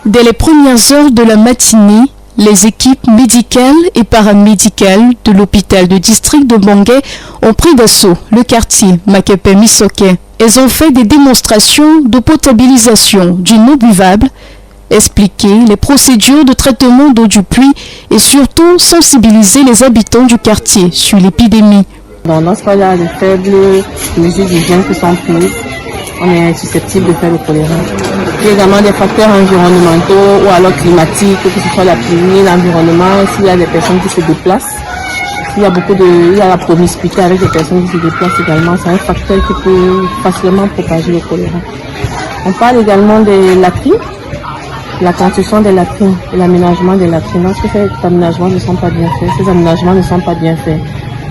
Dès les premières heures de la matinée, les équipes médicales et paramédicales de l'hôpital de district de Bangé ont pris d'assaut le quartier Makepe-Misoke. Elles ont fait des démonstrations de potabilisation d'une eau buvable, expliqué les procédures de traitement d'eau du pluie et surtout sensibiliser les habitants du quartier sur l'épidémie. Lorsqu'il y a de faibles mesures d'hygiène qui sont prises, on est susceptible de faire le choléra. Il y a également des facteurs environnementaux ou alors climatiques, que ce soit la pluie, l'environnement, s'il y a des personnes qui se déplacent. Il y a la promiscuité avec les personnes qui se déplacent également, c'est un facteur qui peut facilement propager le choléra. On parle également des latrines, la construction des latrines et l'aménagement des latrines. Lorsque ces aménagements ne sont pas bien faits,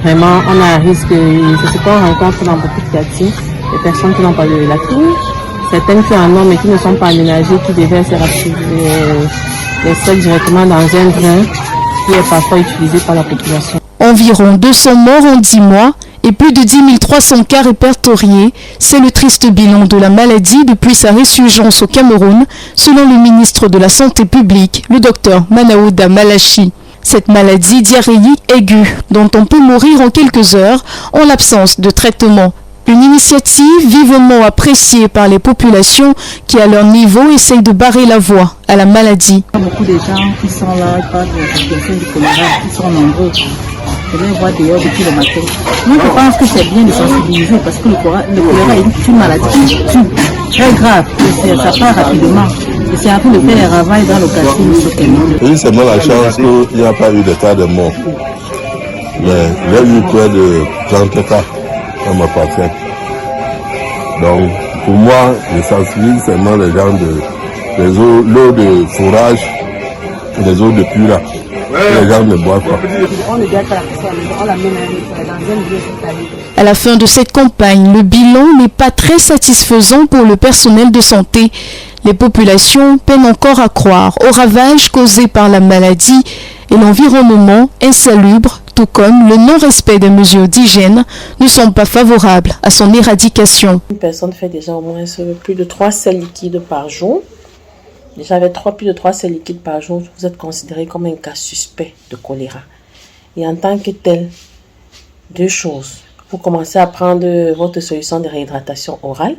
vraiment on a un risque, c'est ce qu'on rencontre dans beaucoup de quartiers, des personnes qui n'ont pas de latrines, certaines qui en ont mais qui ne sont pas aménagées, qui déversent les sols directement dans un drain qui est parfois utilisé par la population. Environ 200 morts en 10 mois et plus de 10 300 cas répertoriés, c'est le triste bilan de la maladie depuis sa résurgence au Cameroun, selon le ministre de la Santé publique, le docteur Manaouda Malachi. Cette maladie diarrhéique aiguë, dont on peut mourir en quelques heures en l'absence de traitement. Une initiative vivement appréciée par les populations qui, à leur niveau, essayent de barrer la voie à la maladie. Il y a beaucoup de gens qui sont là, ils parlent de la situation du choléra, qui sont nombreux. Je les vois dehors depuis le matin. Moi, je pense que c'est bien de sensibiliser parce que le choléra est une maladie qui tue, très grave. Ça part rapidement. Et c'est un peu de faire les ravages dans le quartier Misoke. Oui, c'est moi la chance qu'il n'y a pas eu de cas de mort. Mais il y a eu près de 30 cas dans ma parcelle. Donc, pour moi, je sensibilise seulement les gens l'eau de fourrage et les eaux de pluie là. Les gens ne boivent pas. À la fin de cette campagne, le bilan n'est pas très satisfaisant pour le personnel de santé. Les populations peinent encore à croire aux ravages causés par la maladie et l'environnement insalubre, tout comme le non-respect des mesures d'hygiène, ne sont pas favorables à son éradication. Une personne fait déjà au moins plus de 3 sels liquides par jour. Déjà avec plus de 3 sels liquides par jour, vous êtes considéré comme un cas suspect de choléra. Et en tant que tel, 2 choses. Vous commencez à prendre votre solution de réhydratation orale.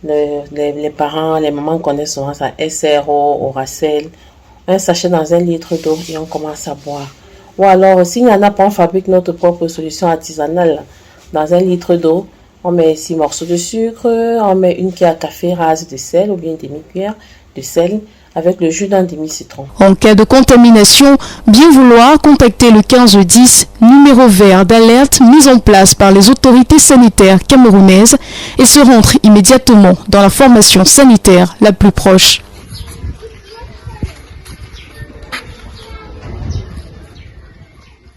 Les parents, les mamans connaissent souvent ça, SRO, Oracel, un sachet dans 1 litre d'eau et on commence à boire. Ou alors, s'il n'y en a pas, on fabrique notre propre solution artisanale. Dans 1 litre d'eau, on met 6 morceaux de sucre, on met 1 cuillère à café rase de sel ou bien une demi-cuillère de sel avec le jus d'un demi-citron. En cas de contamination, bien vouloir contacter le 1510, numéro vert d'alerte mis en place par les autorités sanitaires camerounaises et se rendre immédiatement dans la formation sanitaire la plus proche.